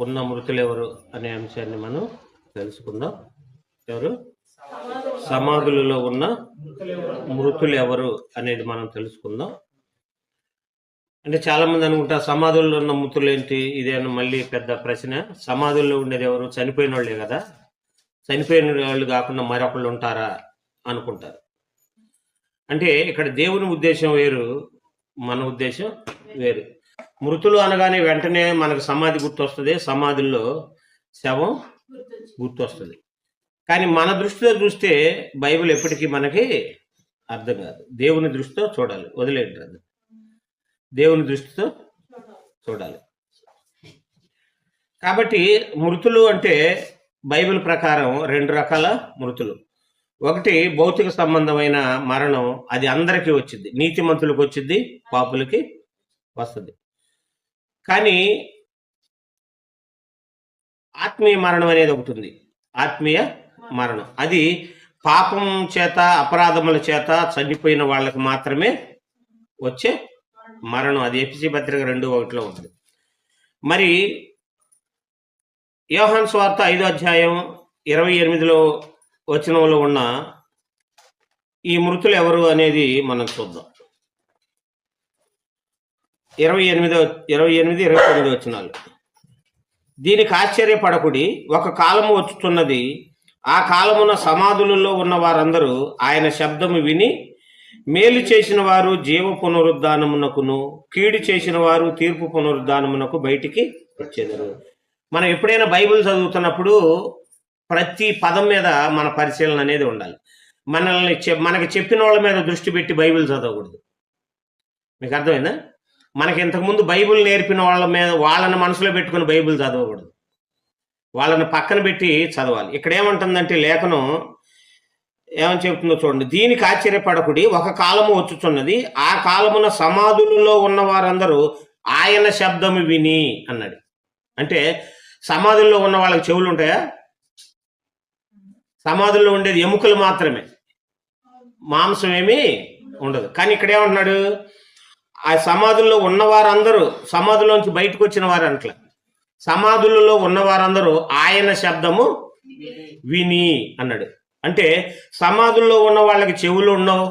ఉన్న మృతులు ఎవరు అనే అంశాన్ని మనం తెలుసుకుందాం. ఎవరు సమాధులలో ఉన్న మృతులు ఎవరు అనేది మనం తెలుసుకుందాం. అంటే చాలా మంది అనుకుంటారు సమాధుల్లో ఉన్న మృతులు ఏంటి, ఇదేనా మళ్ళీ పెద్ద ప్రశ్న. సమాధుల్లో ఉండేది ఎవరు? చనిపోయిన వాళ్ళే కదా. చనిపోయిన వాళ్ళు కాకుండా మరొకళ్ళు ఉంటారా అనుకుంటారు. అంటే ఇక్కడ దేవుని ఉద్దేశం వేరు, మన ఉద్దేశం వేరు. మృతులు అనగానే వెంటనే మనకు సమాధి గుర్తొస్తుంది, సమాధుల్లో శవం గుర్తొస్తుంది. కానీ మన దృష్టితో చూస్తే బైబిల్ ఎప్పటికీ మనకి అర్థం కాదు. దేవుని దృష్టితో చూడాలి, వదిలేండి. అది దేవుని దృష్టితో చూడాలి. కాబట్టి మృతులు అంటే బైబిల్ ప్రకారం రెండు రకాల మృతులు. ఒకటి భౌతిక సంబంధమైన మరణం, అది అందరికీ వచ్చింది. నీతిమంతులకు వచ్చింది, పాపులకి వస్తుంది. కానీ ఆత్మీయ మరణం అనేది ఒకటి ఉంది. ఆత్మీయ మరణం అది పాపం చేత, అపరాధముల చేత చనిపోయిన వాళ్ళకి మాత్రమే వచ్చే మరణం. అది ఎఫెసీ పత్రిక 2:1 ఉంటుంది. మరి యోహాను సువార్త 5వ అధ్యాయం 28వ వచనంలో ఉన్న ఈ మృతులు ఎవరు అనేది మనం చూద్దాం. 28, 29 వచనాలు. దీనికి ఆశ్చర్యపడకుడి, ఒక కాలము వచ్చుతున్నది, ఆ కాలమున సమాధులలో ఉన్న వారందరూ ఆయన శబ్దము విని, మేలు చేసిన వారు జీవ పునరుద్ధానమునకును, కీడు చేసిన వారు తీర్పు పునరుద్ధానమునకు బయటికి వచ్చేదరు. మనం ఎప్పుడైనా బైబిల్ చదువుతున్నప్పుడు ప్రతి పదం మీద మన పరిశీలన అనేది ఉండాలి. మనకి చెప్పిన వాళ్ళ మీద దృష్టి పెట్టి బైబిల్ చదవకూడదు. మీకు అర్థమైందా? మనకి ఇంతకుముందు బైబిల్ నేర్పిన వాళ్ళ మీద, వాళ్ళని మనసులో పెట్టుకుని బైబిల్ చదవకూడదు. వాళ్ళని పక్కన పెట్టి చదవాలి. ఇక్కడ ఏమంటుందంటే లేఖనం ఏమని చెప్తుందో చూడండి. దీనికి ఆశ్చర్యపడకుడి, ఒక కాలము వచ్చుచున్నది, ఆ కాలమున సమాధులలో ఉన్న వారందరూ ఆయన శబ్దము విని అన్నాడు. అంటే సమాధుల్లో ఉన్న వాళ్ళకి చెవులు ఉంటాయా? సమాధుల్లో ఉండేది ఎముకలు మాత్రమే, మాంసం ఏమీ ఉండదు. కానీ ఇక్కడ ఏమంటున్నాడు? ఆ సమాధుల్లో ఉన్నవారందరూ, సమాధుల్లోంచి బయటకు వచ్చిన వారు అంట్ల, సమాధులలో ఉన్నవారందరూ ఆయన శబ్దము విని అన్నాడు. అంటే సమాధుల్లో ఉన్న వాళ్ళకి చెవులు ఉండవు,